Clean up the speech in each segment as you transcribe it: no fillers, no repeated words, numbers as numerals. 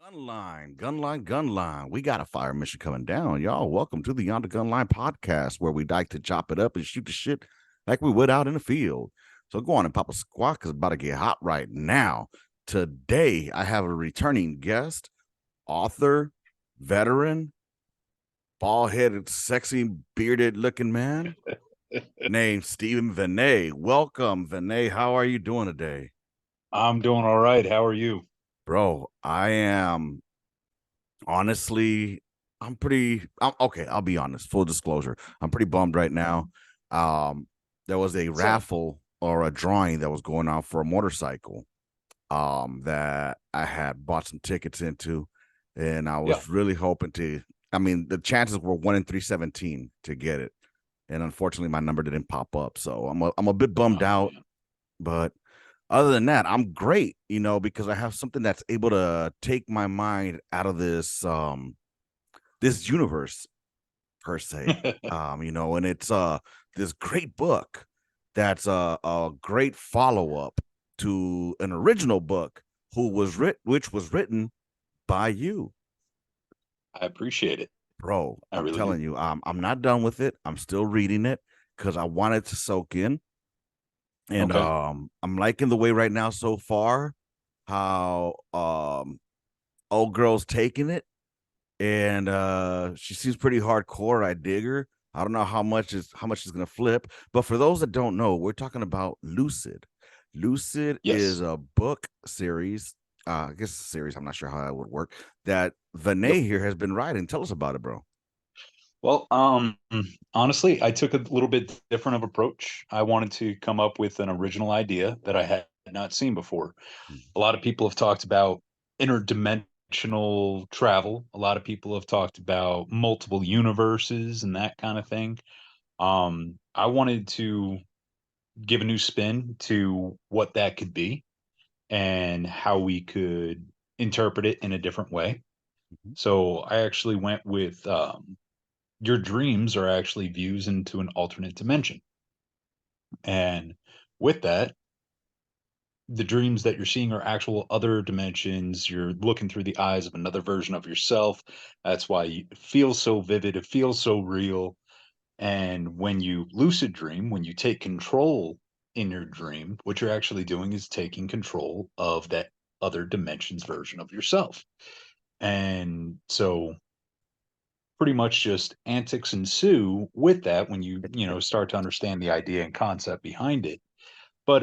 Gunline. We got a fire mission coming down, y'all. Welcome to the On the Gunline podcast, where we like to chop it up and shoot the shit like we would out in the field. So go on and pop a squawk, because it's about to get hot right now. Today, I have a returning guest, author, veteran, bald-headed, sexy, bearded-looking man named Stephen Venet. Welcome, Venet. How are you doing today? I'm doing all right. How are you? Bro, I am honestly, I'm okay. I'll be honest. Full disclosure. I'm pretty bummed right now. Um, there was a Same. raffle or a drawing that was going on for a motorcycle that I had bought some tickets into, and I Yeah. was really hoping to. I mean, the chances were 1 in 317 to get it, and unfortunately, my number didn't pop up. So I'm a bit bummed Oh out, man. but other than that, I'm great, because I have something that's able to take my mind out of this universe per se. And it's this great book that's a great follow-up to an original book which was written by you. I appreciate it. Bro, I I'm really do. telling you, I'm not done with it. I'm still reading it because I want it to soak in. And Okay. I'm liking the way right now so far how old girl's taking it, and she seems pretty hardcore. I dig her. I don't know how much is gonna flip, but for those that don't know, we're talking about Lucid. Lucid is Yes. a book series, I guess a series, I'm not sure how that would work, that Yep. Vinay here has been writing. Tell us about it, bro. Well, honestly, I took a little bit different of approach. I wanted to come up with an original idea that I had not seen before. A lot of people have talked about interdimensional travel. A lot of people have talked about multiple universes and that kind of thing. I wanted to give a new spin to what that could be and how we could interpret it in a different way. Mhm. So I actually went with your dreams are actually views into an alternate dimension. And with that, the dreams that you're seeing are actual other dimensions. You're looking through the eyes of another version of yourself. That's why it feels so vivid. It feels so real. And when you lucid dream, when you take control in your dream, what you're actually doing is taking control of that other dimensions version of yourself. And so pretty much just antics ensue with that when you start to understand the idea and concept behind it. But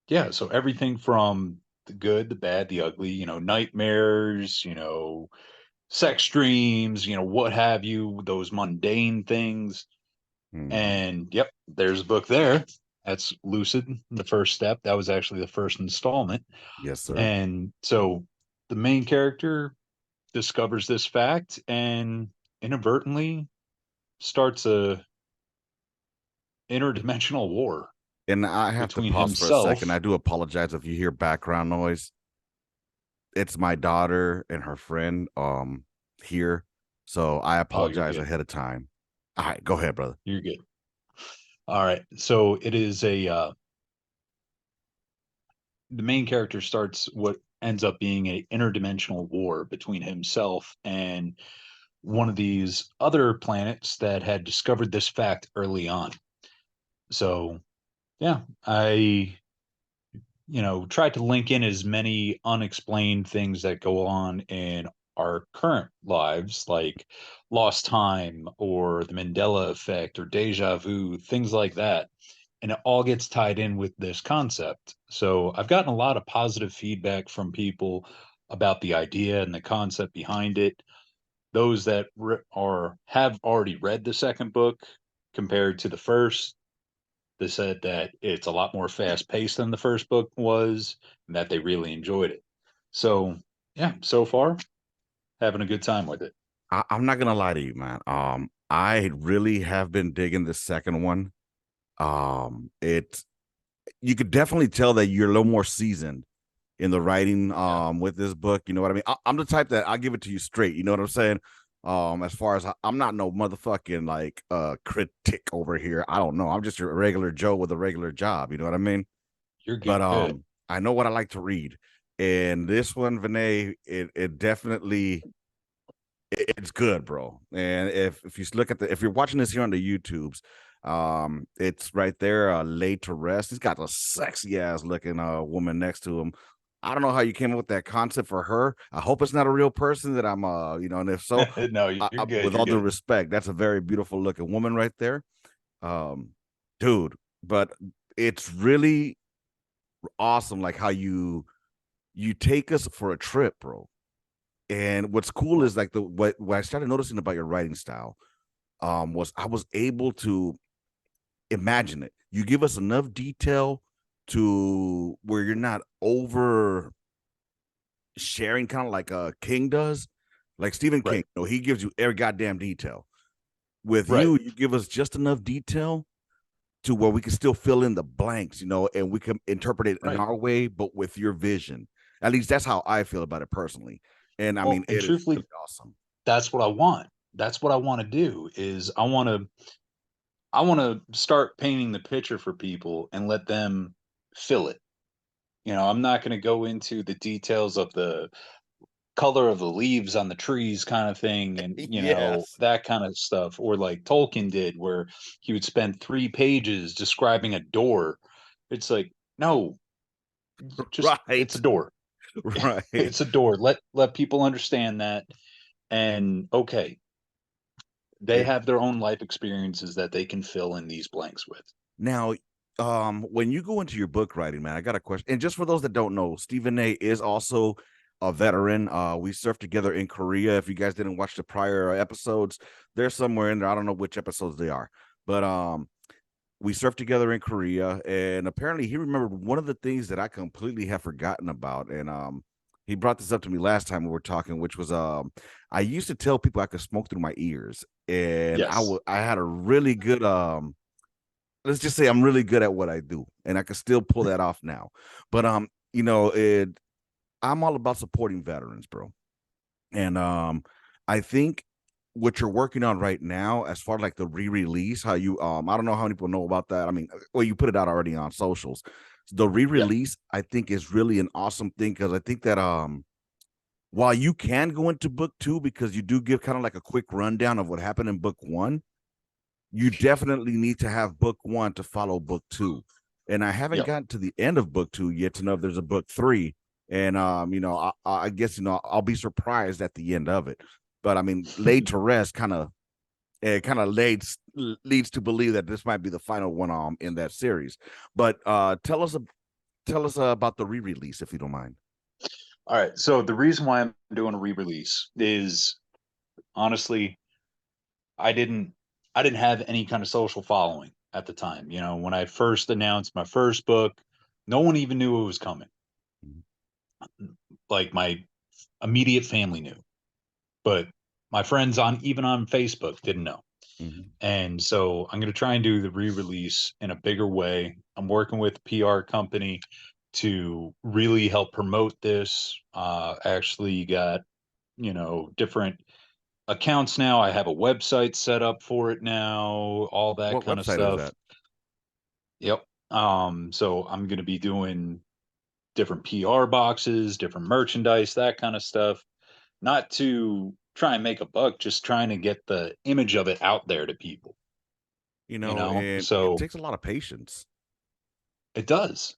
yeah, so everything from the good, the bad, the ugly, nightmares, sex dreams, what have you, those mundane things. Mhm. And yep, there's a book there. That's Lucid, the first step. That was actually the first installment. Yes, sir. And so the main character discovers this fact and inadvertently starts a interdimensional war And I have to between pause for a second. I himself. do apologize if you hear background noise. It's my daughter and her friend here. So I Oh, you're apologize good. ahead of time. All right, go ahead, brother. You're good. All right. So it is a the main character starts what ends up being a interdimensional war between himself and one of these other planets that had discovered this fact early on. So yeah, I tried to link in as many unexplained things that go on in our current lives, like lost time or the Mandela effect or deja vu, things like that. And it all gets tied in with this concept. So I've gotten a lot of positive feedback from people about the idea and the concept behind it. Those that have already read the second book compared to the first, they said that it's a lot more fast paced than the first book was, and that they really enjoyed it. So yeah, so far having a good time with it. I'm not gonna lie to you, man. I really have been digging the second one. It You could definitely tell that you're a little more seasoned in the writing Yeah, with this book. You know what I mean? I'm the type that I'll give it to you straight. You know what I'm saying? As far as I'm not no motherfucking like critic over here. I don't know. I'm just a regular Joe with a regular job. You know what I mean? you're But good. I know what I like to read. And this one, Venet, it definitely it's good, bro. And if you look at the if you're watching this here on the YouTubes, it's right there, laid to rest. He's got a sexy ass looking woman next to him. I don't know how you came up with that concept for her. I hope it's not a real person that I'm and if so, No, you're good. with You're all due good. respect, that's a very beautiful looking woman right there. Um, dude, but it's really awesome like how you take us for a trip, bro. And what's cool Well, is like what I started noticing about your writing style was I was able to imagine it. You give us enough detail to where you're not over sharing, kind of like King does. Like Stephen King, right, he gives you every goddamn detail. With right, you give us just enough detail to where we can still fill in the blanks, and we can interpret it in right. our way, but with your vision. At least that's how I feel about it personally. And I Well, mean, and it is truthfully, really awesome. that's what I want. That's what I want to do is I want to start painting the picture for people and let them fill it. I'm not going to go into the details of the color of the leaves on the trees kind of thing and Yes. that kind of stuff, or like Tolkien did where he would spend 3 pages describing a door. It's like, no, just it's a Right. door. Right. It's a door. Let people understand that. And okay, they It have their own life experiences that they can fill in these blanks with. Now, when you go into your book writing, man, I got a question. And just for those that don't know, Stephen A is also a veteran. We surfed together in Korea. If you guys didn't watch the prior episodes, they're somewhere in there. I don't know which episodes they are, but we surfed together in Korea, and apparently he remembered one of the things that I completely have forgotten about. And he brought this up to me last time we were talking, which was I used to tell people I could smoke through my ears, and Yes. I had a really good let's just say I'm really good at what I do, and I can still pull that off now. But I'm all about supporting veterans, bro. And I think what you're working on right now, as far as like the re-release, how you I don't know how many people know about that. I mean, well, you put it out already on socials. The Yeah. re-release, I think, is really an awesome thing because I think that while you can go into book two because you do give kind of like a quick rundown of what happened in book one, you definitely need to have book one to follow book two. And I haven't Yep. gotten to the end of book two yet to know if there's a book three. And I guess I'll be surprised at the end of it. But I mean, laid to rest kind of leads to believe that this might be the final one in that series. But tell us about the re-release if you don't mind. All right. So the reason why I'm doing a re-release is honestly, I didn't I didn't have any kind of social following at the time. When I first announced my first book, no one even knew it was coming. Mhm. Like my immediate family knew, but my friends on even on Facebook didn't know. Mhm. And so I'm going to try and do the re-release in a bigger way. I'm working with a PR company to really help promote this. Actually got, different accounts now. I have a website set up for it now, all that What kind of website is stuff. that? Yep. So I'm going to be doing different PR boxes, different merchandise, that kind of stuff. Not to try and make a buck, just trying to get the image of it out there to people, And it So takes a lot of patience. it does.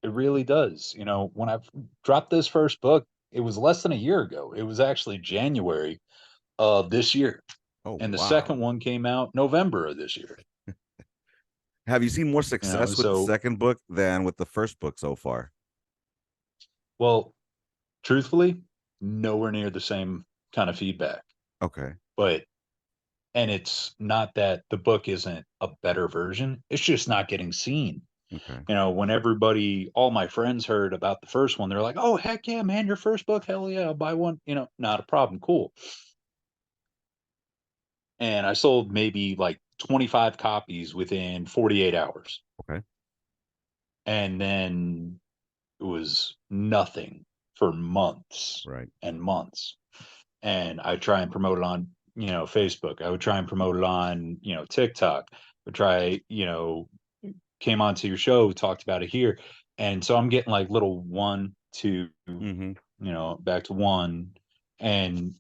It really does. When I dropped this first book, it was less than a year ago. It was actually January of this year. Oh And the wow. second one came out November of this year. Have you seen more success with the So, second book than with the first book so far? well, truthfully, nowhere near the same kind of feedback. Okay. But and it's not that the book isn't a better version, it's just not getting seen. Okay. When everybody, all my friends heard about the first one, they're like, "Oh, heck yeah, man, your first book, hell yeah, I'll buy one." Not a problem, cool. And I sold maybe like 25 copies within 48 hours. Okay. And then it was nothing for months Right. and months. And I try and promote it on, Facebook. I would try and promote it on, TikTok. I would try, came onto your show, talked about it here. And so I'm getting like little 1 to, Mm-hmm. back to one, and,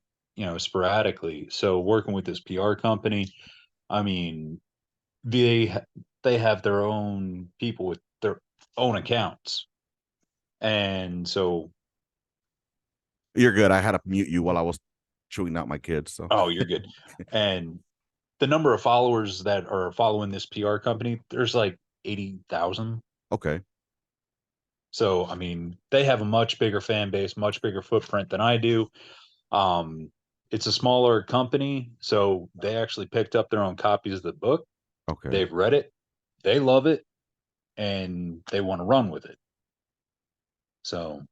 sporadically. So working with this PR company, I mean, they have their own people with their own accounts. And so, You're good. I had to mute you while I was chewing out my kids. So oh, you're good. And the number of followers that are following this PR company, there's like 80,000. okay. So, I mean, they have a much bigger fan base, much bigger footprint than I do. Um, it's a smaller company, so they actually picked up their own copies of the book. Okay. They've read it, they love it, and they want to run with it. So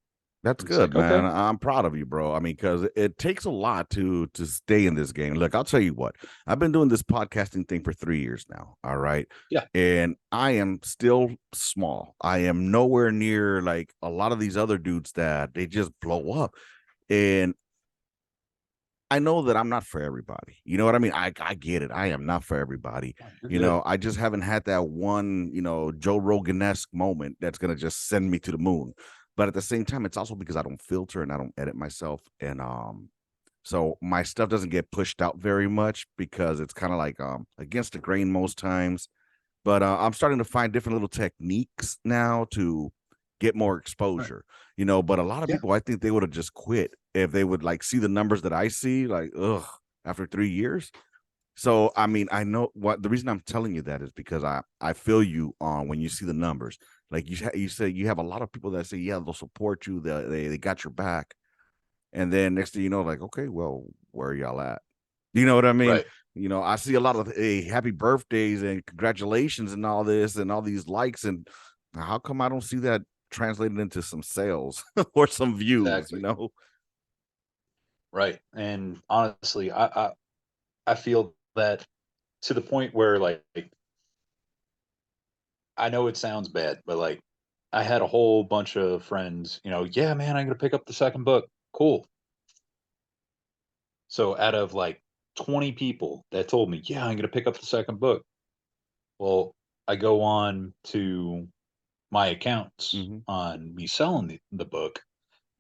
That's it's good, like, man. okay, I'm proud of you, bro. I mean, because it takes a lot to stay in this game. Look, I'll tell you what. I've been doing this podcasting thing for 3 years now. All right, yeah, and I am still small. I am nowhere near like a lot of these other dudes that they just blow up. And I know that I'm not for everybody. You know what I mean? I get it. I am not for everybody. oh, you're good. I just haven't had that one, Joe Rogan-esque moment that's gonna just send me to the moon. But at the same time, it's also because I don't filter and I don't edit myself. And so my stuff doesn't get pushed out very much because it's kind of like against the grain most times. But I'm starting to find different little techniques now to get more Right. exposure. But a lot of Yeah, people, I think they would have just quit if they would like see the numbers that I see, like, after 3 years. So I mean, I know what the reason I'm telling you that is because I feel you on when you see the numbers. Like you say you have a lot of people that say, yeah, they'll support you, they got your back, and then next thing you know, like, okay, well, where are y'all at? You know what I mean? right. I see a lot of hey, happy birthdays and congratulations and all this and all these likes, and how come I don't see that translated into some sales or some views? Exactly. Right. And honestly, I feel that to the point where, like, I know it sounds bad, but like, I had a whole bunch of friends, yeah, man, I'm gonna pick up the second book. Cool. So out of like 20 people that told me, yeah, I'm gonna pick up the second book. Well, I go on to my accounts Mm-hmm. on me selling the book.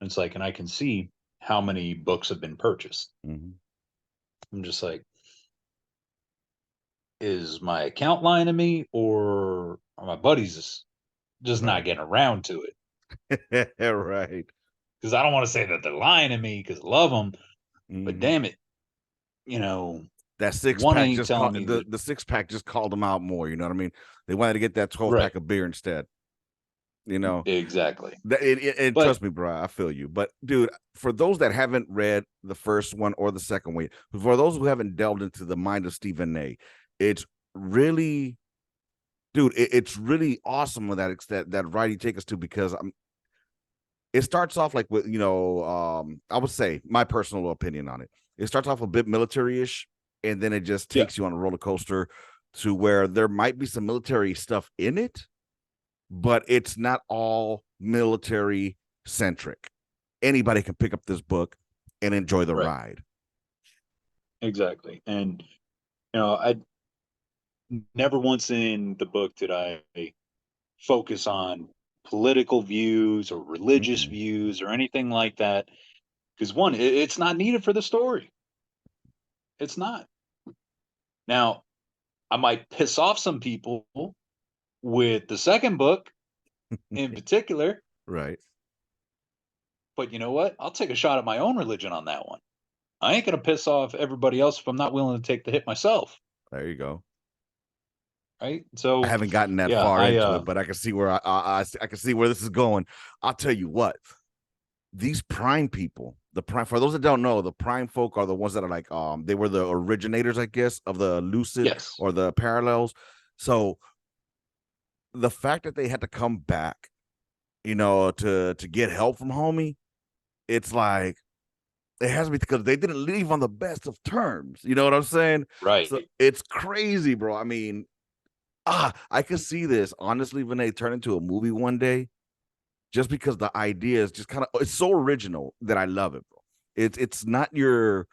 And it's like, and I can see how many books have been purchased. Mm-hmm. I'm just like, is my account lying to me, or are my buddies just not Right. getting around to it? Right. Because I don't want to say that they're lying to me because I love them, but Mm-hmm. damn it, you know, That six one pack ain't just telling called me the that. the six pack just called them out more. You know what I mean? They wanted to get that 12 Right, pack of beer instead. You know, exactly. and But trust me, bro, I feel you. But dude, for those that haven't read the first one or the second one, for those who haven't delved into the mind of Stephen A, it's really, dude, it's really awesome that it's that ride you take us to because it starts off like with I would say my personal opinion on it. It starts off a bit military-ish, and then it just yeah, takes you on a roller coaster to where there might be some military stuff in it, but it's not all military centric. Anybody can pick up this book and enjoy the right, ride. exactly. And I never once in the book did I focus on political views or religious Mm-mm. views or anything like that. Because one, it's not needed for the story. It's not. Now, I might piss off some people with the second book in particular, Right. but you know what? I'll take a shot at my own religion on that one. I ain't gonna piss off everybody else if I'm not willing to take the hit myself, There you go. right? I So, haven't gotten that yeah, far into it, but I can see where I can see where this is going. I'll tell you what, these prime people, the prime, for those that don't know, the prime folk are the ones that are like they were the originators, I guess, of the lucid yes, or the parallels. So the fact that they had to come back, to get help from homie, it's like it has to be because they didn't leave on the best of terms. You know what I'm saying? So right, it's crazy, bro. I mean, I could see this honestly when they turn into a movie one day, just because the idea is just kind of it's so original that I love it, bro. It's not your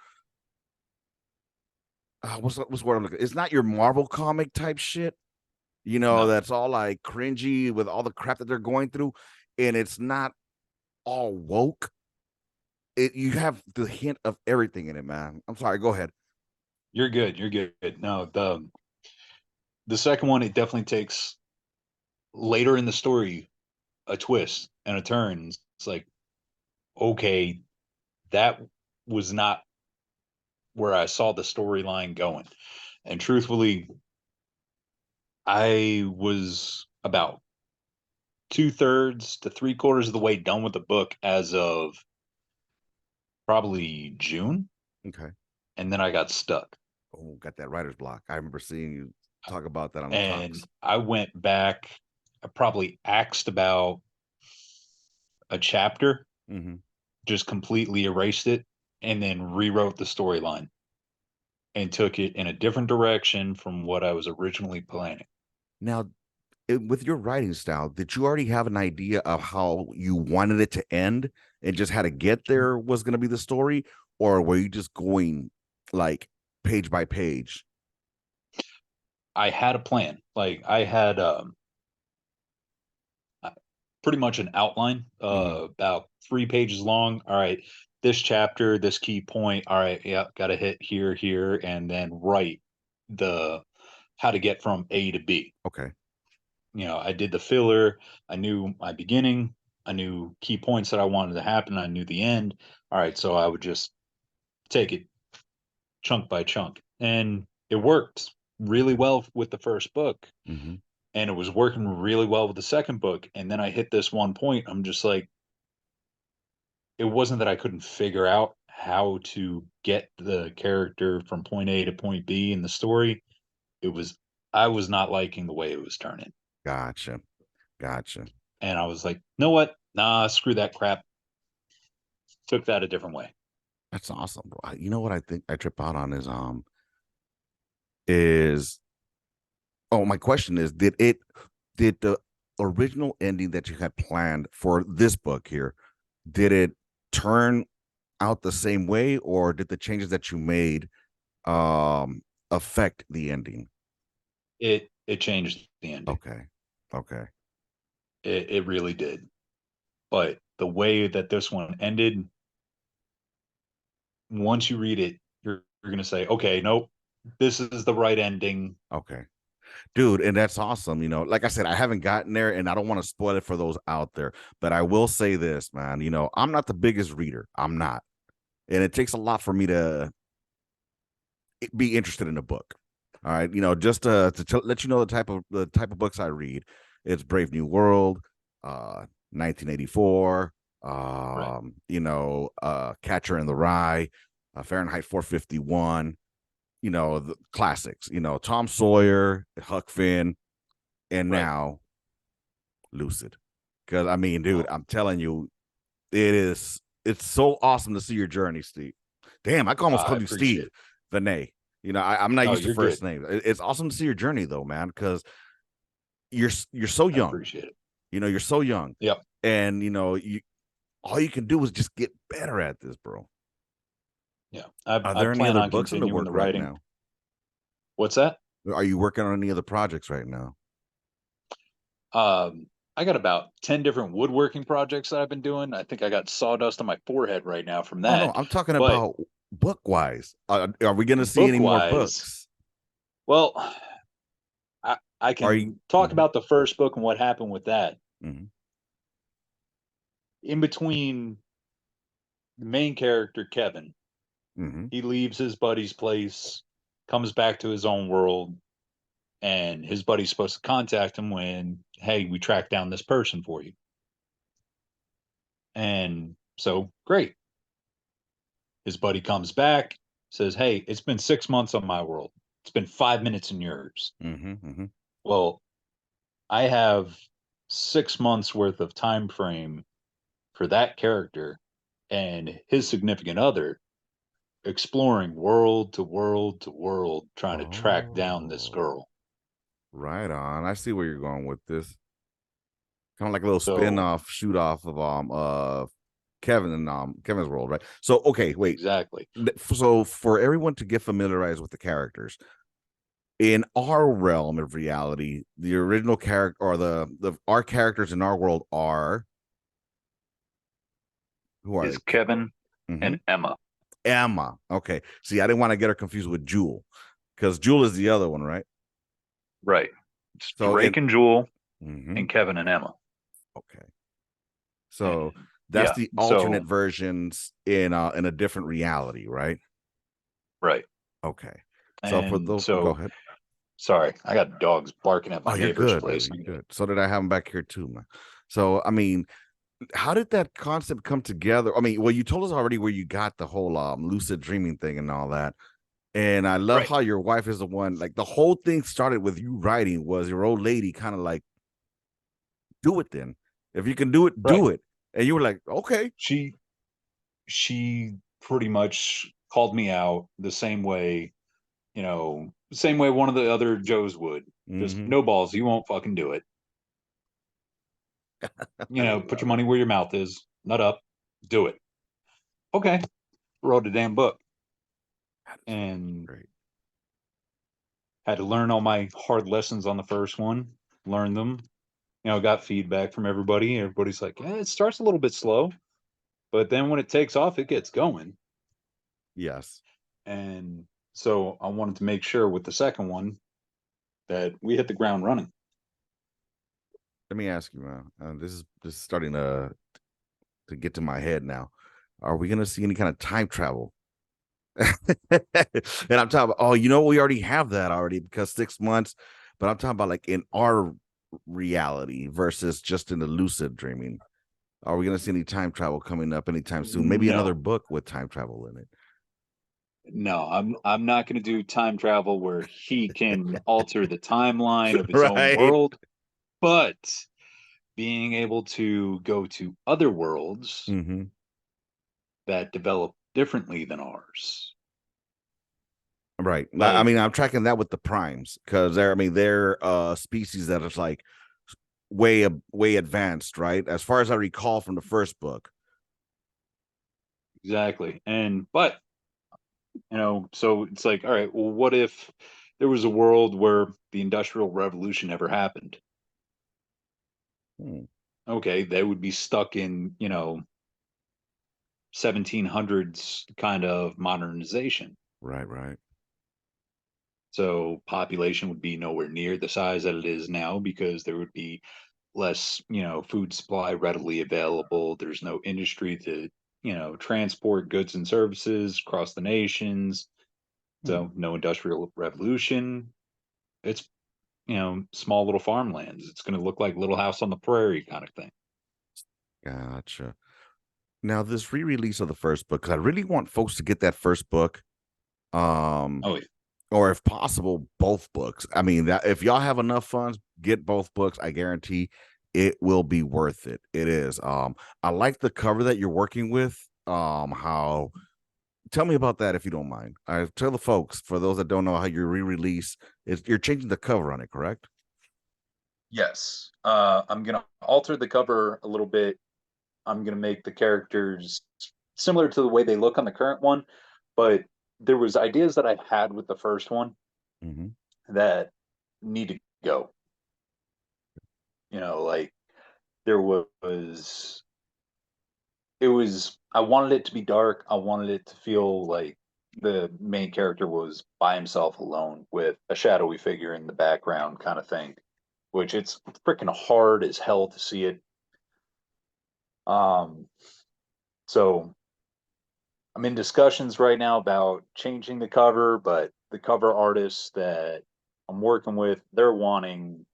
what's the word I'm looking. It's not your Marvel comic type shit. no, That's all like cringy with all the crap that they're going through, and it's not all woke. You have the hint of everything in it, man. I'm sorry. Go ahead. You're good. You're good. No, the second one, it definitely takes later in the story a twist and a turn. It's like, okay, that was not where I saw the storyline going. And truthfully, I was about 2/3 to 3/4 of the way done with the book as of probably June, Okay. and then I got stuck. Oh, got that writer's block. I remember seeing you talk about that on the And talks. I went back, I probably axed about a chapter, Mm-hmm. just completely erased it, and then rewrote the storyline and took it in a different direction from what I was originally planning. Now, with your writing style, did you already have an idea of how you wanted it to end and just how to get there was going to be the story? Or were you just going like page by page? I had a plan. Like I had pretty much an outline, Mm-hmm. about 3 pages long. All right, this chapter, this key point. All right, yeah, got to hit here, here, and then write the how to get from A to B. Okay. I did the filler. I knew my beginning. I knew key points that I wanted to happen. I knew the end. All right, so I would just take it chunk by chunk, and it worked really well with the first book, Mm-hmm. and it was working really well with the second book. And then I hit this one point. I'm just like, it wasn't that I couldn't figure out how to get the character from point A to point B in the story. It was I was not liking the way it was turning. Gotcha. Gotcha. And I was like, know what? Nah, screw that crap. Took that a different way. That's awesome, bro. You know what I think I trip out on is oh, my question is, did the original ending that you had planned for this book here, did it turn out the same way, or did the changes that you made affect the ending? It changed the ending. Okay. Okay. It really did. But the way that this one ended, once you read it, you're gonna say, okay, nope, this is the right ending. Okay. Dude, and that's awesome. Like I said, I haven't gotten there and I don't want to spoil it for those out there, but I will say this, man. I'm not the biggest reader. I'm not. And it takes a lot for me to be interested in a book. All right, just to let you know the type of books I read. It's Brave New World, 1984, Right, Catcher in the Rye, Fahrenheit 451. The classics. Tom Sawyer, Huck Finn, and right. now Lucid. Because I mean, dude, Oh, I'm telling you, it's so awesome to see your journey, Steve. Damn, I almost I called you appreciate Steve it. Venet. I'm not No, used to you're first good. names. It's awesome to see your journey though, man, because you're so I young. appreciate it. You're so young, Yep. and you all you can do is just get better at this, bro. Yeah. Are I there any plan other on books in the continuing work the right writing. now? What's that? Are you working on any other projects right now? I got about 10 different woodworking projects that I've been doing. I think I got sawdust on my forehead right now from Oh no, that. I'm talking But about book wise. Are we going to see any book more wise, books? well, I Are you? can talk Mhm, about the first book and what happened with that. mhm, In between the main character, Kevin, mhm. he leaves his buddy's place, comes back to his own world, and his buddy's supposed to contact him when, hey, we tracked down this person for you. And so, great. His buddy comes back, says, hey, it's been 6 months on my world. It's been 5 minutes in yours. Mhm, mhm. Well, I have 6 months worth of time frame for that character and his significant other exploring world to world to world, trying to track down this Oh, girl. right on. I see where you're going with this. Kind of like a little spin So, off, shoot off of Kevin and Kevin's world, right? So okay, wait. exactly. So for everyone to get familiarized with the characters in our realm of reality, the original character or the our characters in our world are Who are is they? Kevin Mm-hmm. and Emma. Emma. Okay. See, I didn't want to get her confused with Jewel because Jewel is the other one, right? Right. It's So in Drake and Jewel hmm and Kevin and Emma. okay. So And that's yeah, the so alternate versions in a different reality, right? right. Okay. So for And those, go so ahead. sorry, I got dogs barking at Oh, my you're neighbor's good, brother. place. You're good. So did I have them back here too, man. So I mean, how did that concept come together? I mean, well, you told us already where you got the whole lucid dreaming thing and all that. And I love Right. how your wife is the one, like the whole thing started with you writing, was your old lady kind of like, do it then. If you can do it, Right. do it. And you were like, okay. She she pretty much called me out the same way, same way one of the other Joes would. Just Hmm. no balls, you won't fucking do it. I Put your love it. money where your mouth is. Nut up, do it. Okay. Wrote a damn book That is fucking and great. had to learn all my hard lessons on the first one, learn them. Got feedback from everybody. Everybody's like, it starts a little bit slow, but then when it takes off, it gets going. Yes. And so I wanted to make sure with the second one that we hit the ground running. Let me ask you, man. This is starting to get to my head now. Are we gonna see any kind of time travel? And I'm talking about, oh, we already have that already because 6 months, but I'm talking about like in our reality versus just in the lucid dreaming. Are we gonna see any time travel coming up anytime soon? Maybe another No, book with time travel in no, I'm not going to do time travel where he can alter the timeline it. of his own Right. world, but being able to go to other worlds Hmm. that develop differently than ours. Right. I Like mean, I'm tracking that with the primes because they're species that is like way advanced, right? As far as I recall from the first book. exactly. But so it's like, all right, well, what if there was a world where the Industrial Revolution never happened? Hmm. Okay, they would be stuck in, 1700s kind of modernization. Right, right. So population would be nowhere near the size that it is now because there would be less, food supply readily available. There's no industry to, transport goods and services across the nations. Hmm. So no industrial revolution. It's, small little farmlands. It's going to look like Little House on the Prairie kind of thing. Gotcha. Now, this re-release of the first book, 'cause I really want folks to get that first book. Um, Oh, yeah. or if possible, both books. I mean, that if y'all have enough funds, get both books. I guarantee it will be worth it. It is. I like the cover that you're working with. How tell me about that if you don't mind. I tell the folks, for those that don't know how your re-release is, you're changing the cover on it, correct? Yes. I'm going to alter the cover a little bit. I'm going to make the characters similar to the way they look on the current one, but there was ideas that I had with the first one Hmm. that need to go. Like there was it was I wanted it to be dark. I wanted it to feel like the main character was by himself alone with a shadowy figure in the background kind of thing, which it's freaking hard as hell to see it. Um so I'm in discussions right now about changing the cover, but the cover artists that I'm working with, they're wanting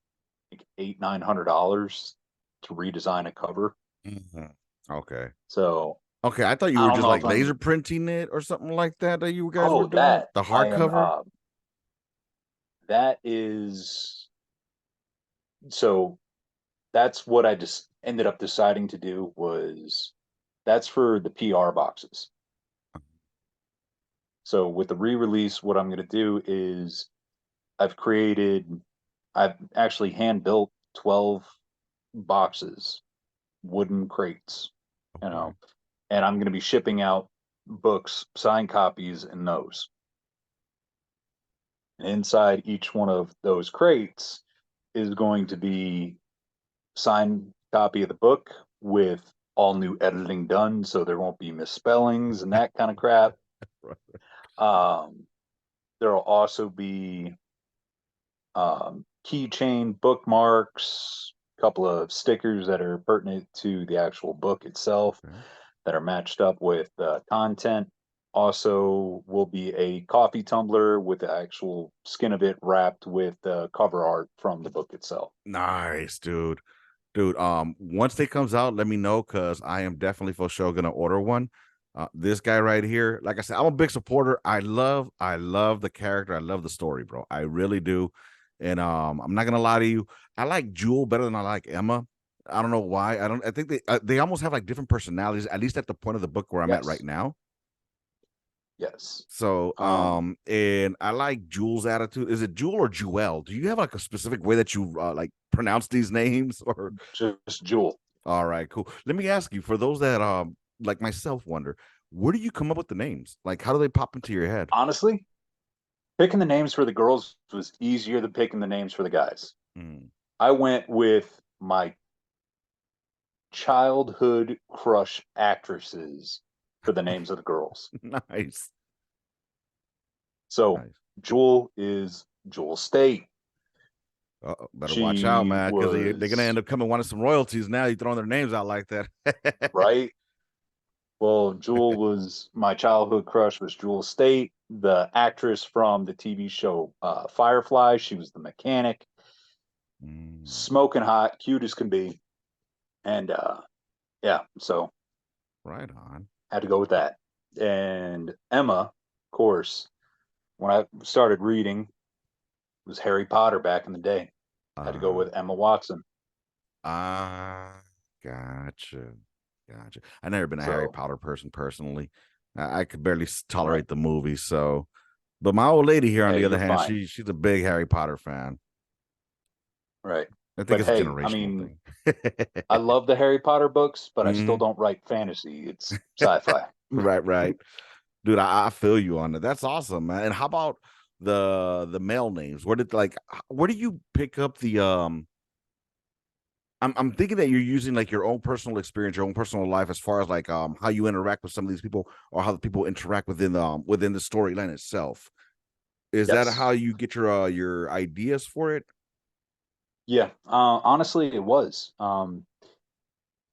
like $800-900 to redesign a cover. Hmm. Okay. So Okay. I thought you I were don't just know like if I'm. laser printing it or something like that you guys were Oh, doing. that The I am. hardcover. That is so. That's what I just ended up deciding to do was that's for the PR boxes. So with the re-release, what I'm going to do is I've created, I've actually hand built 12 boxes, wooden crates, you Okay. know, and I'm going to be shipping out books, signed copies in those. And inside each one of those crates is going to be signed copy of the book with all new editing done, so there won't be misspellings and that kind of crap. Right. Um, there'll also be keychain bookmarks, a couple of stickers that are pertinent to the actual book itself Okay. that are matched up with content. Also, will be a coffee tumbler with the actual skin of it wrapped with cover art from the book itself. Nice, dude. Dude, once it comes out, let me know because I am definitely for sure gonna order one. This guy right here, like I said, I'm a big supporter. I love the character. I love the story, bro. I really do. And I'm not gonna lie to you. I like Jewel better than I like Emma. I don't know why. I don't. I think they almost have like different personalities. At least at the point of the book where I'm at right Yes, now. yes. So, and I like Jewel's attitude. Is it Jewel or Jewel? Do you have like a specific way that you like pronounce these names or? Just Jewel. All right, cool. Let me ask you, for those that like myself wonder, where do you come up with the names? Like how do they pop into your head? Honestly, picking the names for the girls was easier than picking the names for the guys. Mm. I went with my childhood crush actresses for the names of the girls. Nice. So Nice. Jewel is Jewel State. Better watch out, She man, because they're gonna end was up coming wanting some royalties now. You throwing their names out like that. right. Well, Jewel was my childhood crush was Jewel State, the actress from the TV show Firefly. She was the mechanic, Mm, smoking hot, cute as can be, and yeah, so right on. had to go with that. And Emma, of course, when I started reading, it was Harry Potter back in the day. Had to go Uh, with Emma Watson. ah, gotcha, gotcha. I never been a Harry So, Potter person personally. I could barely right, tolerate the movie, so. But my old lady here, on hey, the other you're hand, fine, she's a big Harry Potter fan. right? I think But it's a hey, I generational mean, thing. I love the Harry Potter books, but I still Hmm. don't write fantasy. It's sci-fi. Right, right. Dude, I feel you on it. That's awesome, man. And how about the male names? Where do you pick up the I'm thinking that you're using like your own personal experience, your own personal life as far as like how you interact with some of these people or how the people interact within the storyline itself. Is that Yes. how you get your ideas for it? Yeah. Honestly, it was.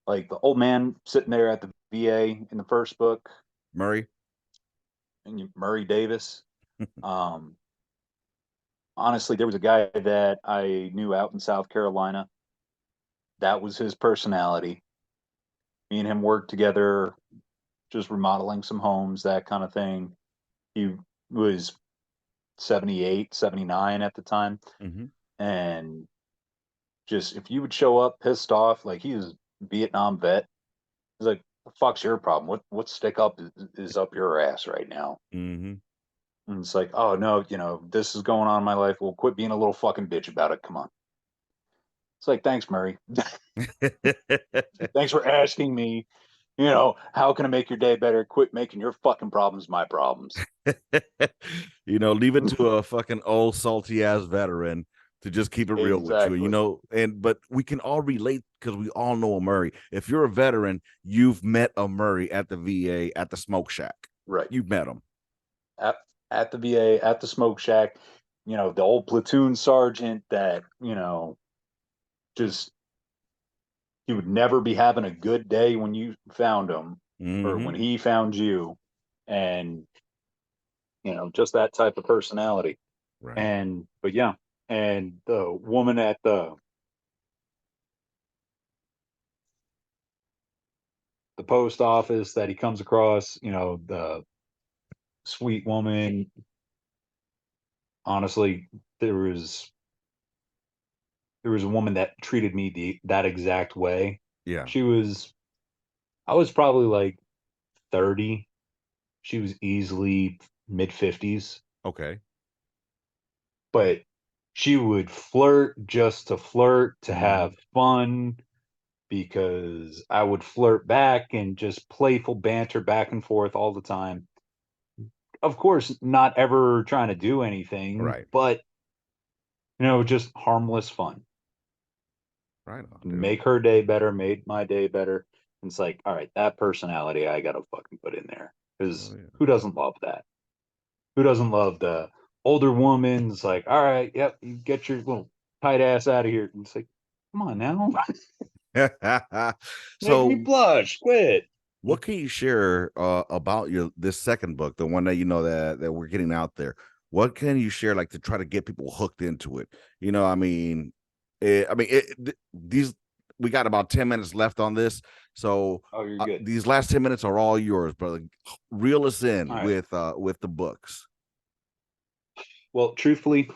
Like the old man sitting there at the VA in the first book, Murray? and Murray Davis. Um, honestly, there was a guy that I knew out in South Carolina. That was his personality. Me and him worked together, just remodeling some homes, that kind of thing. He was 78, 79 at the time. Mm-hmm. And just if you would show up pissed off, like he was a Vietnam vet, he's like, "The fuck's your problem? What stick up is up your ass right now?" Mm-hmm. And it's like, "Oh no, this is going on in my life. Well, quit being a little fucking bitch about it. Come on." It's like, "Thanks, Murray. Thanks for asking me. How can I make your day better? Quit making your fucking problems my problems." Leave it to a fucking old salty ass veteran to just keep it real with you. Exactly. But we can all relate because we all know a Murray. If you're a veteran, you've met a Murray at the VA at the smoke shack. Right. You've met him. At at the VA, at the smoke shack, the old platoon sergeant that, just he would never be having a good day when you found him or Mm-hmm. when he found you. And, just that type of personality. Right. But yeah, and the woman at the post office that he comes across, the sweet woman, honestly, there was a woman that treated me that exact way. Yeah. She was I was probably like 30. She was easily mid 50s, Okay. but she would flirt just to flirt, to Mm-hmm. have fun, because I would flirt back and just playful banter back and forth all the time. Of course, not ever trying to do anything, Right. but just harmless fun. Right on, dude. Make her day better, made my day better. And it's like, all right, that personality I gotta fucking put in there. Oh Because yeah. who doesn't love that? Who doesn't love the older woman's like, all right, yep, you get your little tight ass out of here. And it's like, come on now. Make me So blush. Quit. what can you share about your this second book, the one that you know that we're getting out there? What can you share like to try to get people hooked into it? You know, these we got about 10 minutes left on this, so Oh, you're good. these last 10 minutes are all yours, brother. Reel us in All right. with the books. Well, truthfully,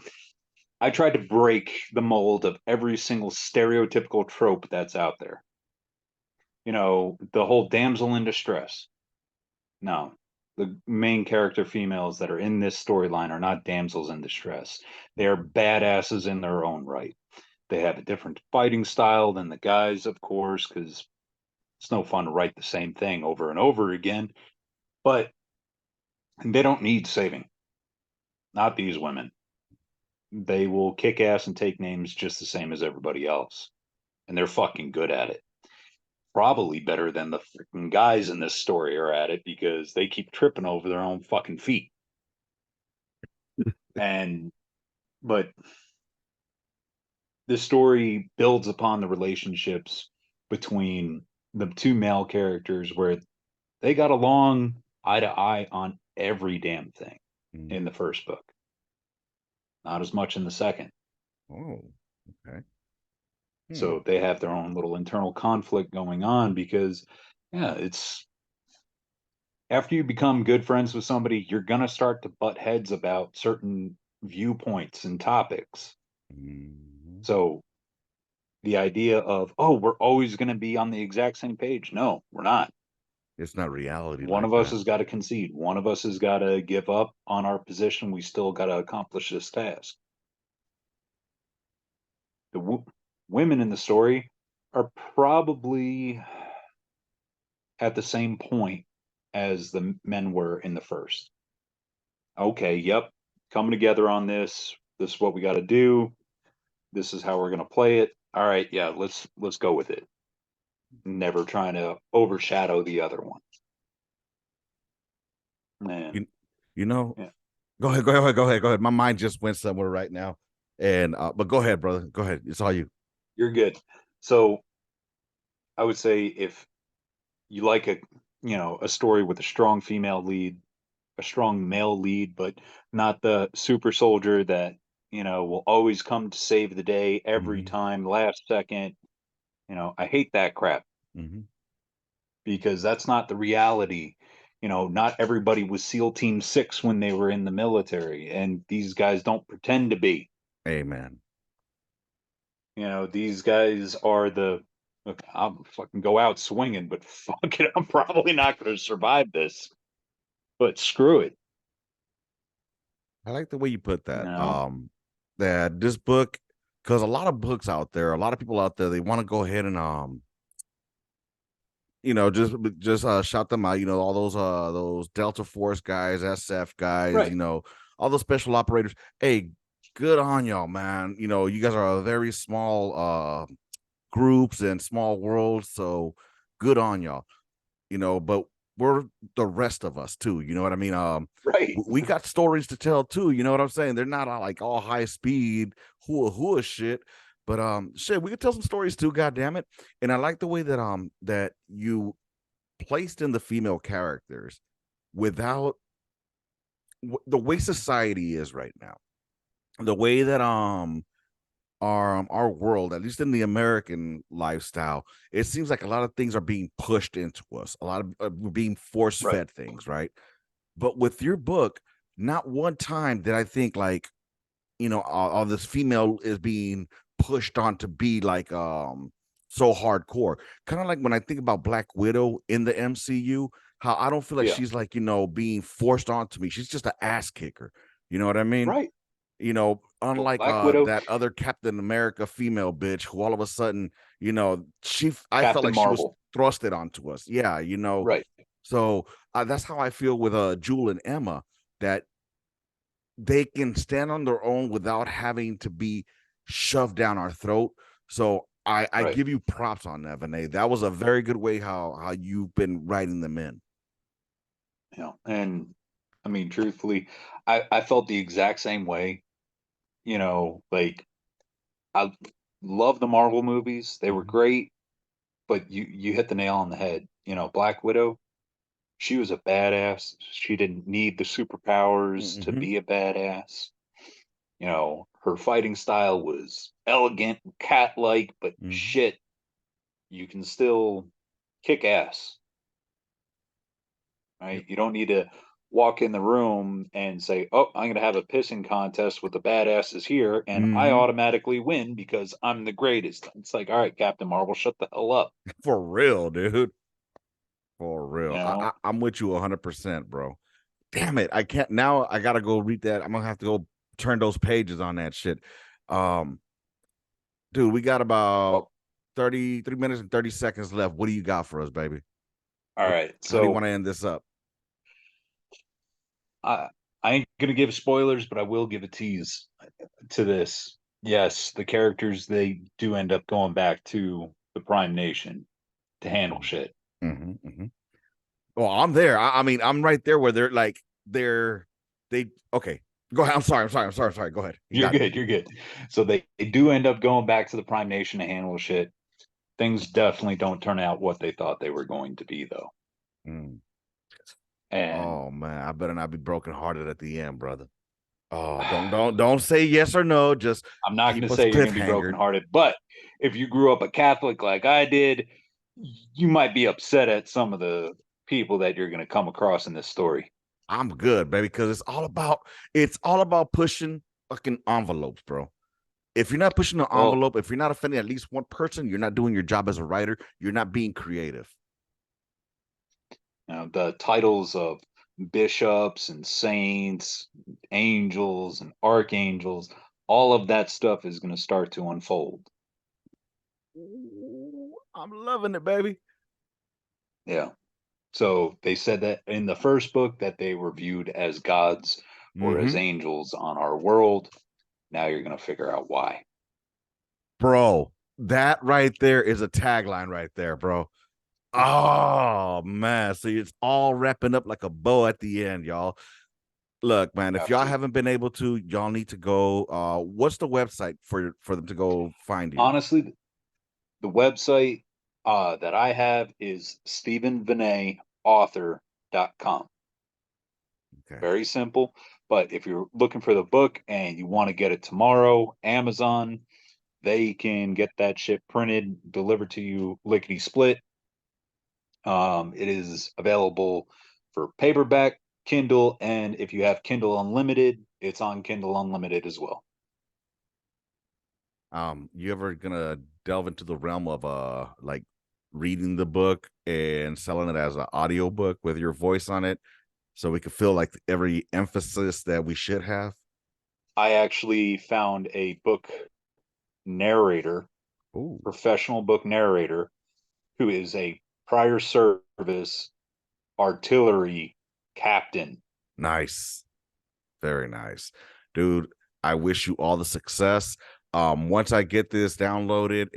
I tried to break the mold of every single stereotypical trope that's out there. The whole damsel in distress. No, the main character females that are in this storyline are not damsels in distress. They are badasses in their own right. They have a different fighting style than the guys, of course, because it's no fun to write the same thing over and over again. But they don't need saving. Not these women. They will kick ass and take names just the same as everybody else. And they're fucking good at it. Probably better than the freaking guys in this story are at it because they keep tripping over their own fucking feet. And but the story builds upon the relationships between the two male characters where they got along eye to eye on every damn thing Mm. in the first book. Not as much in the second. Oh, okay. Hmm. So they have their own little internal conflict going on because, yeah, it's after you become good friends with somebody, you're going to start to butt heads about certain viewpoints and topics. Mhm. So the idea of, oh, we're always going to be on the exact same page. No, we're not. It's not reality One like of us that. has got to concede. One of us has got to give up on our position. We still got to accomplish this task. The women in the story are probably at the same point as the men were in the first. Okay, yep, coming together on this. This is what we got to do. This is how we're going to play it. All right, yeah, let's go with it. Never trying to overshadow the other one. Man, You, you know, yeah, go ahead. My mind just went somewhere right now. And but go ahead, brother. Go ahead. It's all you. you're good. So I would say if you like a story with a strong female lead, a strong male lead, but not the super soldier that will always come to save the day every Hmm. time, last second. I hate that crap Hmm. because that's not the reality. Not everybody was SEAL Team 6 when they were in the military, and these guys don't pretend to be. Amen. These guys are the look, I'll fucking go out swinging, but fuck it, I'm probably not going to survive this. But screw it, I like the way you put you that. know. That this book, because a lot of books out there, a lot of people out there, they want to go ahead and just shout them out. You know, all those Delta Force guys, SF guys, Right. all those special operators. Hey, good on y'all, man. You know, you guys are a very small groups and small worlds, so good on y'all. But we're the rest of us too. You know what I mean? Right. We got stories to tell too. You know what I'm saying? They're not all, like all high speed hua shit, but shit, we could tell some stories too. God damn it! And I like the way that you placed in the female characters without the way society is right now, the way that our world, at least in the American lifestyle, it seems like a lot of things are being pushed into us. A lot of we're being force Right. fed things, right? But with your book, not one time did I think like, all this female is being pushed on to be like so hardcore. Kind of like when I think about Black Widow in the MCU, how I don't feel like Yeah. she's like, being forced onto me. She's just an ass kicker. You know what I mean? Right. Unlike Black Widow, that other Captain America female bitch who all of a sudden, I felt Captain like she was Marvel. thrusted onto us. Yeah, Right. so that's how I feel with Jewel and Emma, that they can stand on their own without having to be shoved down our throat. So I Right. give you props on that, Venet. That was a very good way how you've been writing them in. And I mean, truthfully, I felt the exact same way. Like I love the Marvel movies. They were Mhm. great, but you hit the nail on the head. Black Widow, she was a badass. She didn't need the superpowers to Mhm. be a badass. Her fighting style was elegant, cat-like, but Mhm. shit, you can still kick ass, Yep. right? You don't need to walk in the room and say, "Oh, I'm going to have a pissing contest with the badasses here, and I Mhm. automatically win because I'm the greatest." It's like, all right, Captain Marvel, shut the hell up. For real, dude. For You real. know, I'm with you 100%, bro. Damn it. I can't now. I gotta go read that. I'm gonna have to go turn those pages on that shit. Um, dude, we got about well, 33 minutes and 30 seconds left. What do you got for us, baby? all What right. how do you want So to end this up? I I ain't gonna give spoilers, but I will give a tease to this. Yes, the characters they do end up going back to the Prime Nation to handle shit. Mm-hmm, mm-hmm. Well, I'm there. I mean, I'm right there where they're like they okay. Go ahead. I'm sorry. Go ahead. You You're got it. good. You're good. So they do end up going back to the Prime Nation to handle shit. Things definitely don't turn out what they thought they were going to be, though. Mm. And Oh man, I better not be brokenhearted at the end, brother. Oh, don't say yes or no. Just I'm not going keep to us say you're going to be cliffhangered. brokenhearted, but if you grew up a Catholic like I did, you might be upset at some of the people that you're going to come across in this story. I'm good, baby, because it's all about pushing fucking envelopes, bro. If you're not pushing the Well, envelope, if you're not offending at least one person, you're not doing your job as a writer. You're not being creative. the titles of bishops and saints, angels and archangels, all of that stuff is going to start to unfold. Ooh, I'm loving it, baby. Yeah. So they said that in the first book that they were viewed as gods or as Mm-hmm. angels on our world. Now you're going to figure out why. Bro, that right there is a tagline right there, bro. Oh man. So it's all wrapping up like a bow at the end, y'all. Look, man, if Have y'all to. haven't been able to, y'all need to go. What's the website for them to go find you? Honestly, the website that I have is stephenvenetauthor.com. Okay. Very simple. But if you're looking for the book and you want to get it tomorrow, Amazon, they can get that shit printed, delivered to you lickety split. It is available for paperback, Kindle, and if you have Kindle Unlimited, it's on Kindle Unlimited as well. You ever gonna delve into the realm of like reading the book and selling it as an audio book with your voice on it so we could feel like every emphasis that we should have? I actually found a book narrator, Oh, professional book narrator, who is a prior service artillery captain. nice. Very nice. Dude, I wish you all the success. Once I get this downloaded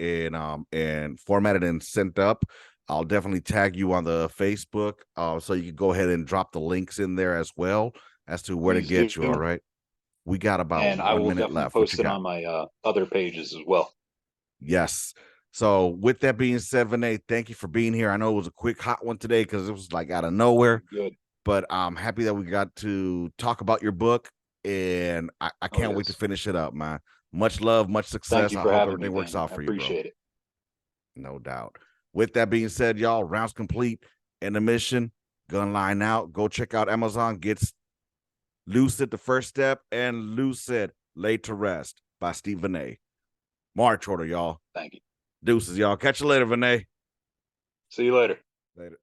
and formatted and sent up, I'll definitely tag you on the Facebook so you can go ahead and drop the links in there as well as to where to Please do. get you. All right. We got about And I one will minute definitely left. What you post it got? on my other pages as well. Yes. So with that being said, Vinay, thank you for being here. I know it was a quick hot one today because it was like out of nowhere, Good. but I'm happy that we got to talk about your book, and I Oh, can't wait to yes. finish it up, man. Much love, much Thank success. you I for hope having me, everything works Vin. out I for you, bro. appreciate it. No doubt. With that being said, y'all, rounds complete. Intermission, gun line out. Go check out Amazon. Gets Lucid the first step and Lucid laid to rest by Stephen A. March order, y'all. Thank you. Deuces, y'all. Catch you later, Vinay. See you later. Later.